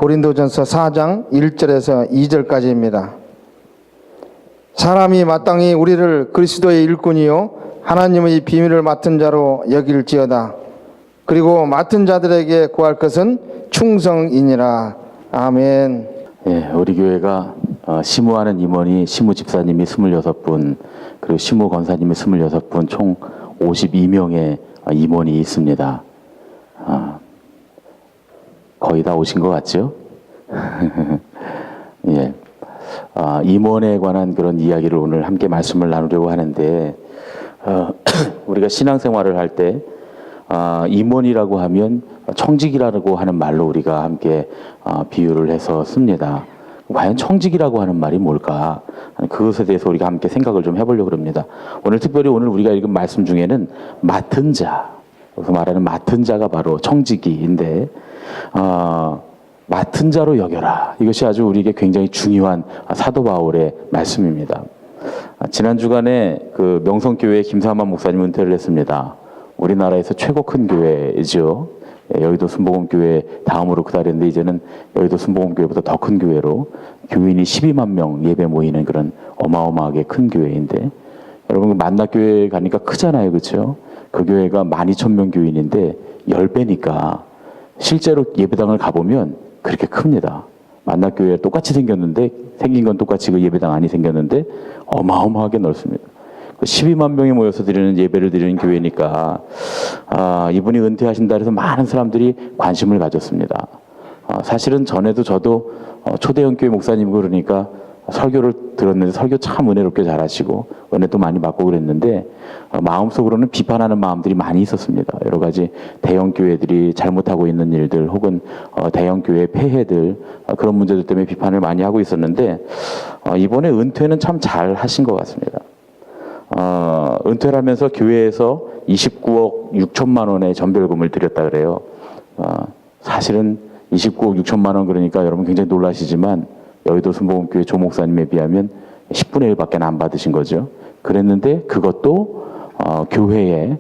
고린도전서 4장 1절에서 2절까지입니다. 사람이 마땅히 우리를 그리스도의 일꾼이요 하나님의 비밀을 맡은 자로 여길지어다. 그리고 맡은 자들에게 구할 것은 충성이니라. 아멘. 예, 우리 교회가 시무하는 임원이 시무 집사님이 26분, 그리고 시무 권사님이 26분, 총 52명의 임원이 있습니다. 거의 다 오신 것 같죠? 예. 임원에 관한 그런 이야기를 오늘 함께 말씀을 나누려고 하는데, 우리가 신앙생활을 할 때, 임원이라고 하면 청직이라고 하는 말로 우리가 함께 비유를 해서 씁니다. 과연 청직이라고 하는 말이 뭘까? 그것에 대해서 우리가 함께 생각을 좀 해보려고 합니다. 특별히 오늘 우리가 읽은 말씀 중에는 맡은 자, 여기서 말하는 맡은 자가 바로 청직이인데, 맡은 자로 여겨라. 이것이 아주 우리에게 굉장히 중요한 사도 바울의 말씀입니다. 지난 주간에 그 명성교회 김삼환 목사님 은퇴를 했습니다. 우리나라에서 최고 큰 교회죠. 여의도 순복음교회 다음으로 그 자리인데 이제는 여의도 순복음교회보다 더 큰 교회로 교인이 12만 명 예배 모이는 그런 어마어마하게 큰 교회인데, 여러분 만나교회 가니까 크잖아요, 그렇죠? 그 교회가 12,000명 교인인데 10배니까 실제로 예배당을 가보면 그렇게 큽니다. 만나교회 똑같이 생겼는데, 생긴 건 똑같이 그 예배당 안이 생겼는데 어마어마하게 넓습니다. 12만 명이 모여서 드리는 예배를 드리는 교회니까 이분이 은퇴하신다 해서 많은 사람들이 관심을 가졌습니다. 사실은 전에도 저도 초대형 교회 목사님이고 그러니까 설교를 들었는데 설교 참 은혜롭게 잘하시고 은혜도 많이 받고 그랬는데 마음속으로는 비판하는 마음들이 많이 있었습니다. 여러 가지 대형 교회들이 잘못하고 있는 일들 혹은 대형 교회 폐해들, 그런 문제들 때문에 비판을 많이 하고 있었는데 이번에 은퇴는 참 잘 하신 것 같습니다. 은퇴를 하면서 교회에서 29억 6천만 원의 전별금을 드렸다 그래요. 사실은 29억 6천만 원 그러니까 여러분 굉장히 놀라시지만 여의도 순복음교회 조 목사님에 비하면 10분의 1밖에 안 받으신 거죠. 그랬는데 그것도 교회에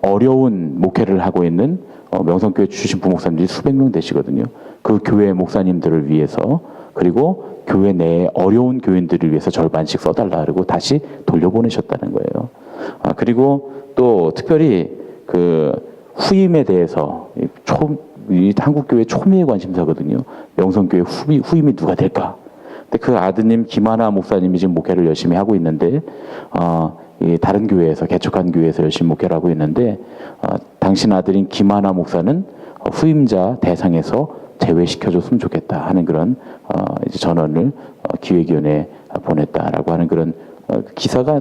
어려운 목회를 하고 있는 명성교회 출신 부목사님들이 수백 명 되시거든요. 그 교회 목사님들을 위해서, 그리고 교회 내에 어려운 교인들을 위해서 절반씩 써달라 그러고 다시 돌려보내셨다는 거예요. 그리고 또 특별히 그 후임에 대해서 이 한국교회 초미의 관심사거든요. 명성교회 후임이 누가 될까? 근데 그 아드님 김하나 목사님이 지금 목회를 열심히 하고 있는데, 이 다른 교회에서, 개척한 교회에서 열심히 목회를 하고 있는데, 당신 아들인 김하나 목사는 후임자 대상에서 제외시켜줬으면 좋겠다 하는 그런 이제 전언을 기획위원회에 보냈다라고 하는 그런 기사가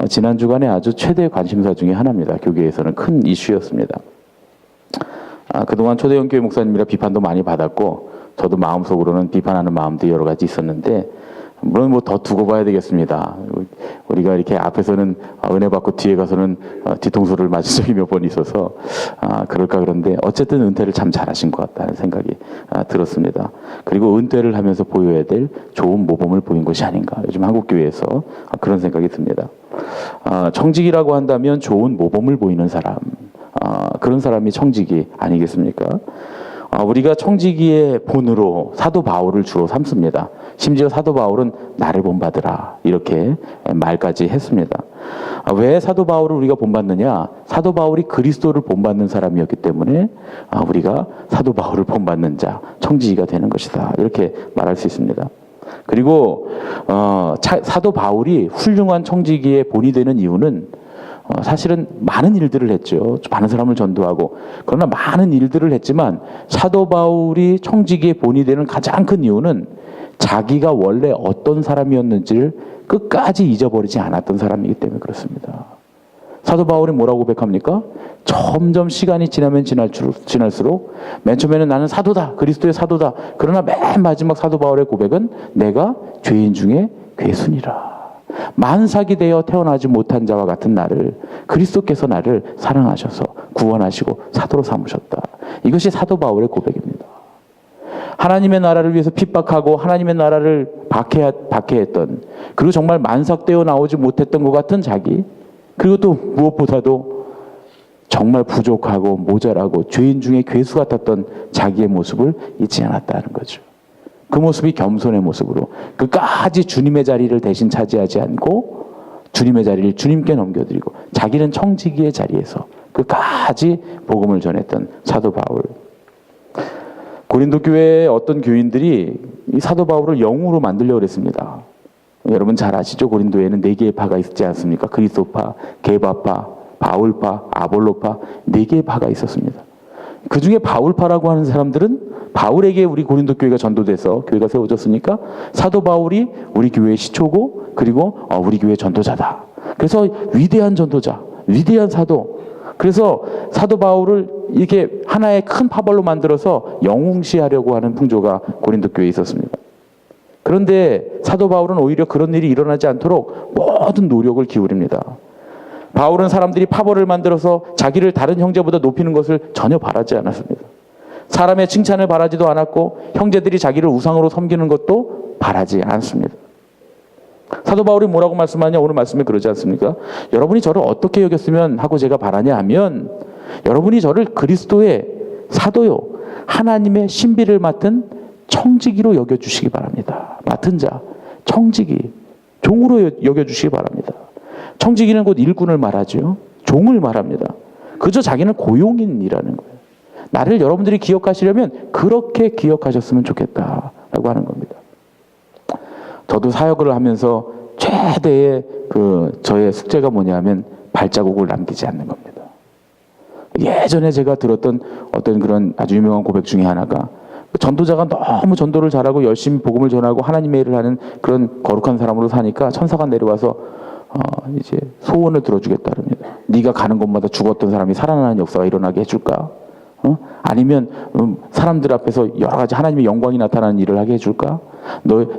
지난 주간에 아주 최대 관심사 중에 하나입니다. 교계에서는 큰 이슈였습니다. 그동안 초대형 교회 목사님이라 비판도 많이 받았고 저도 마음속으로는 비판하는 마음도 여러 가지 있었는데, 물론 뭐 더 두고 봐야 되겠습니다. 우리가 이렇게 앞에서는 은혜 받고 뒤에 가서는 뒤통수를 맞은 적이 몇 번 있어서 그럴까 그런데 어쨌든 은퇴를 참 잘하신 것 같다는 생각이 들었습니다. 그리고 은퇴를 하면서 보여야 될 좋은 모범을 보인 것이 아닌가, 요즘 한국교회에서 그런 생각이 듭니다. 청직이라고 한다면 좋은 모범을 보이는 사람, 그런 사람이 청직이 아니겠습니까? 우리가 청지기의 본으로 사도 바울을 주로 삼습니다. 심지어 사도 바울은 나를 본받으라 이렇게 말까지 했습니다. 왜 사도 바울을 우리가 본받느냐? 사도 바울이 그리스도를 본받는 사람이었기 때문에 우리가 사도 바울을 본받는 자, 청지기가 되는 것이다 이렇게 말할 수 있습니다. 그리고 사도 바울이 훌륭한 청지기의 본이 되는 이유는 사실은 많은 일들을 했죠. 많은 사람을 전도하고. 그러나 많은 일들을 했지만 사도 바울이 청지기의 본이 되는 가장 큰 이유는 자기가 원래 어떤 사람이었는지를 끝까지 잊어버리지 않았던 사람이기 때문에 그렇습니다. 사도 바울이 뭐라고 고백합니까? 점점 시간이 지나면 지날수록 맨 처음에는 나는 사도다, 그리스도의 사도다. 그러나 맨 마지막 사도 바울의 고백은 내가 죄인 중에 괴순이라. 만삭이 되어 태어나지 못한 자와 같은 나를 그리스도께서 나를 사랑하셔서 구원하시고 사도로 삼으셨다. 이것이 사도 바울의 고백입니다. 하나님의 나라를 위해서 핍박하고 하나님의 나라를 박해했던, 그리고 정말 만삭되어 나오지 못했던 것 같은 자기, 그리고 또 무엇보다도 정말 부족하고 모자라고 죄인 중에 괴수 같았던 자기의 모습을 잊지 않았다는 거죠. 그 모습이 겸손의 모습으로 끝까지 주님의 자리를 대신 차지하지 않고 주님의 자리를 주님께 넘겨드리고 자기는 청지기의 자리에서 끝까지 복음을 전했던 사도 바울. 고린도 교회의 어떤 교인들이 이 사도 바울을 영웅으로 만들려고 그랬습니다. 여러분 잘 아시죠? 고린도에는 4개의 파가 있지 않습니까? 그리스도파, 게바파, 바울파, 아볼로파 4개의 파가 있었습니다. 그 중에 바울파라고 하는 사람들은 바울에게 우리 고린도 교회가 전도돼서 교회가 세워졌으니까 사도 바울이 우리 교회의 시초고 그리고 우리 교회의 전도자다. 그래서 위대한 전도자, 위대한 사도. 그래서 사도 바울을 이렇게 하나의 큰 파벌로 만들어서 영웅시하려고 하는 풍조가 고린도 교회에 있었습니다. 그런데 사도 바울은 오히려 그런 일이 일어나지 않도록 모든 노력을 기울입니다. 바울은 사람들이 파벌을 만들어서 자기를 다른 형제보다 높이는 것을 전혀 바라지 않았습니다. 사람의 칭찬을 바라지도 않았고 형제들이 자기를 우상으로 섬기는 것도 바라지 않습니다. 사도 바울이 뭐라고 말씀하냐? 오늘 말씀에 그러지 않습니까? 여러분이 저를 어떻게 여겼으면 하고 제가 바라냐 하면 여러분이 저를 그리스도의 사도요 하나님의 신비를 맡은 청지기로 여겨주시기 바랍니다. 맡은 자, 청지기, 종으로 여겨주시기 바랍니다. 청지기는 곧 일꾼을 말하죠. 종을 말합니다. 그저 자기는 고용인이라는 거예요. 나를 여러분들이 기억하시려면 그렇게 기억하셨으면 좋겠다라고 하는 겁니다. 저도 사역을 하면서 최대의 저의 숙제가 뭐냐면 발자국을 남기지 않는 겁니다. 예전에 제가 들었던 어떤 그런 아주 유명한 고백 중에 하나가 전도자가 너무 전도를 잘하고 열심히 복음을 전하고 하나님의 일을 하는 그런 거룩한 사람으로 사니까 천사가 내려와서 이제 소원을 들어주겠다 그럽니다. 네가 가는 곳마다 죽었던 사람이 살아나는 역사가 일어나게 해줄까? 아니면 사람들 앞에서 여러 가지 하나님의 영광이 나타나는 일을 하게 해줄까?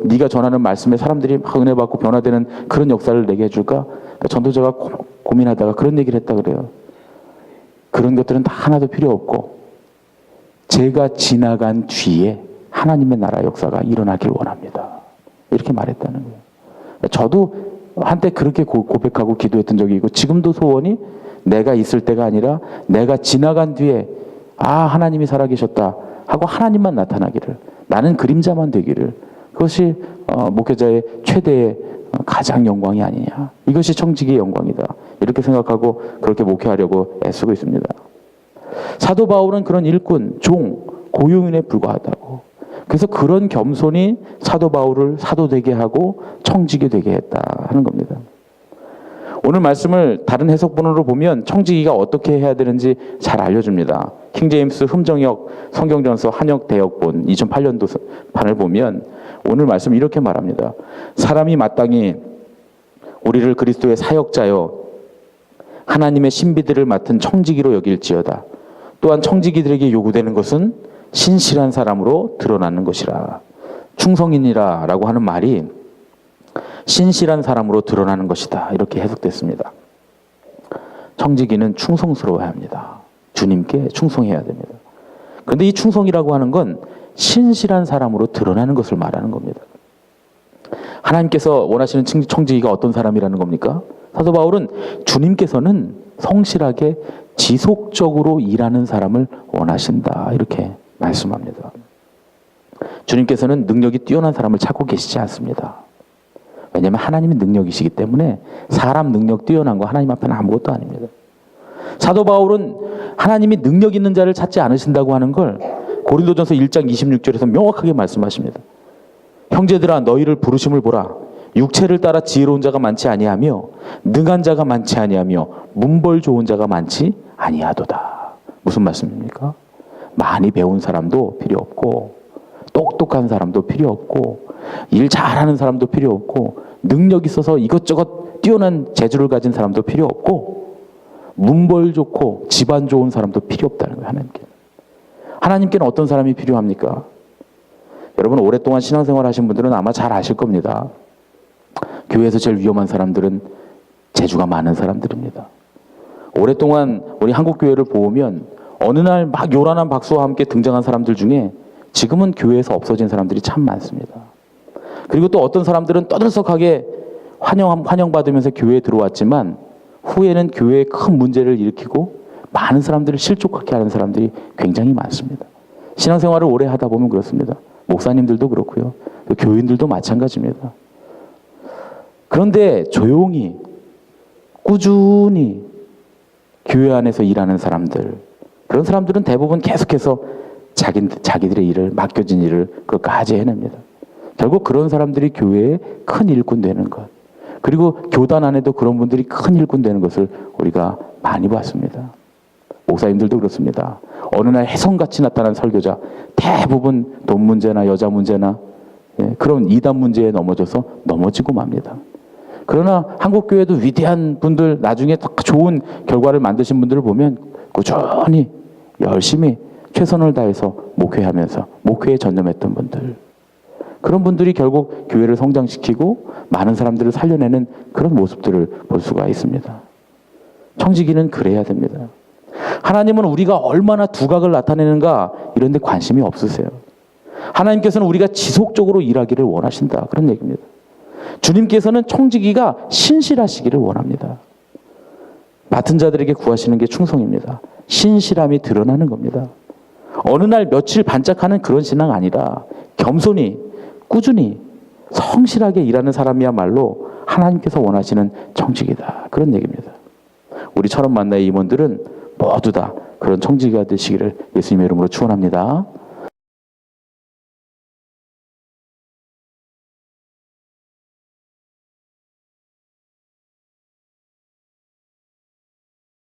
네가 전하는 말씀에 사람들이 막 은혜 받고 변화되는 그런 역사를 내게 해줄까? 그러니까 전도자가 고민하다가 그런 얘기를 했다 그래요. 그런 것들은 다 하나도 필요 없고 제가 지나간 뒤에 하나님의 나라 역사가 일어나길 원합니다. 이렇게 말했다는 거예요. 저도 한때 그렇게 고백하고 기도했던 적이 있고 지금도 소원이 내가 있을 때가 아니라 내가 지나간 뒤에 하나님이 살아계셨다 하고 하나님만 나타나기를, 나는 그림자만 되기를, 그것이 목회자의 최대의 가장 영광이 아니냐, 이것이 청지기의 영광이다, 이렇게 생각하고 그렇게 목회하려고 애쓰고 있습니다. 사도 바울은 그런 일꾼, 종, 고용인에 불과하다고. 그래서 그런 겸손이 사도 바울을 사도 되게 하고 청지기 되게 했다 하는 겁니다. 오늘 말씀을 다른 해석본으로 보면 청지기가 어떻게 해야 되는지 잘 알려줍니다. 킹제임스 흠정역 성경전서 한역 대역본 2008년도 판을 보면 오늘 말씀 이렇게 말합니다. 사람이 마땅히 우리를 그리스도의 사역자여 하나님의 신비들을 맡은 청지기로 여길지어다. 또한 청지기들에게 요구되는 것은 신실한 사람으로 드러나는 것이라. 충성인이라 라고 하는 말이 신실한 사람으로 드러나는 것이다, 이렇게 해석됐습니다. 청지기는 충성스러워야 합니다. 주님께 충성해야 됩니다. 그런데 이 충성이라고 하는 건 신실한 사람으로 드러나는 것을 말하는 겁니다. 하나님께서 원하시는 청지기가 어떤 사람이라는 겁니까? 사도 바울은 주님께서는 성실하게 지속적으로 일하는 사람을 원하신다, 이렇게 말씀합니다. 주님께서는 능력이 뛰어난 사람을 찾고 계시지 않습니다. 왜냐하면 하나님이 능력이시기 때문에 사람 능력 뛰어난 거 하나님 앞에는 아무것도 아닙니다. 사도 바울은 하나님이 능력 있는 자를 찾지 않으신다고 하는 걸 고린도전서 1장 26절에서 명확하게 말씀하십니다. 형제들아 너희를 부르심을 보라. 육체를 따라 지혜로운 자가 많지 아니하며 능한 자가 많지 아니하며 문벌 좋은 자가 많지 아니하도다. 무슨 말씀입니까? 많이 배운 사람도 필요 없고 똑똑한 사람도 필요 없고 일 잘하는 사람도 필요 없고 능력 있어서 이것저것 뛰어난 재주를 가진 사람도 필요 없고 문벌 좋고 집안 좋은 사람도 필요 없다는 거예요. 하나님께는 어떤 사람이 필요합니까? 여러분 오랫동안 신앙생활 하신 분들은 아마 잘 아실 겁니다. 교회에서 제일 위험한 사람들은 재주가 많은 사람들입니다. 오랫동안 우리 한국 교회를 보면 어느 날 막 요란한 박수와 함께 등장한 사람들 중에 지금은 교회에서 없어진 사람들이 참 많습니다. 그리고 또 어떤 사람들은 떠들썩하게 환영받으면서 교회에 들어왔지만 후에는 교회에 큰 문제를 일으키고 많은 사람들을 실족하게 하는 사람들이 굉장히 많습니다. 신앙생활을 오래 하다 보면 그렇습니다. 목사님들도 그렇고요. 교인들도 마찬가지입니다. 그런데 조용히 꾸준히 교회 안에서 일하는 사람들, 그런 사람들은 대부분 계속해서 자기들의 일을, 맡겨진 일을 끝까지 해냅니다. 결국 그런 사람들이 교회의 큰 일꾼 되는 것, 그리고 교단 안에도 그런 분들이 큰 일꾼 되는 것을 우리가 많이 봤습니다. 목사님들도 그렇습니다. 어느 날 혜성같이 나타난 설교자, 대부분 돈 문제나 여자 문제나 그런 이단 문제에 넘어지고 맙니다. 그러나 한국교회도 위대한 분들, 나중에 더 좋은 결과를 만드신 분들을 보면 꾸준히 열심히 최선을 다해서 목회하면서 목회에 전념했던 분들, 그런 분들이 결국 교회를 성장시키고 많은 사람들을 살려내는 그런 모습들을 볼 수가 있습니다. 청지기는 그래야 됩니다. 하나님은 우리가 얼마나 두각을 나타내는가 이런 데 관심이 없으세요. 하나님께서는 우리가 지속적으로 일하기를 원하신다, 그런 얘기입니다. 주님께서는 청지기가 신실하시기를 원합니다. 맡은 자들에게 구하시는 게 충성입니다. 신실함이 드러나는 겁니다. 어느 날 며칠 반짝하는 그런 신앙 아니라 겸손히 꾸준히 성실하게 일하는 사람이야말로 하나님께서 원하시는 청지기다, 그런 얘기입니다. 우리처럼 만나의 임원들은 모두 다 그런 청지기가 되시기를 예수님의 이름으로 축원합니다.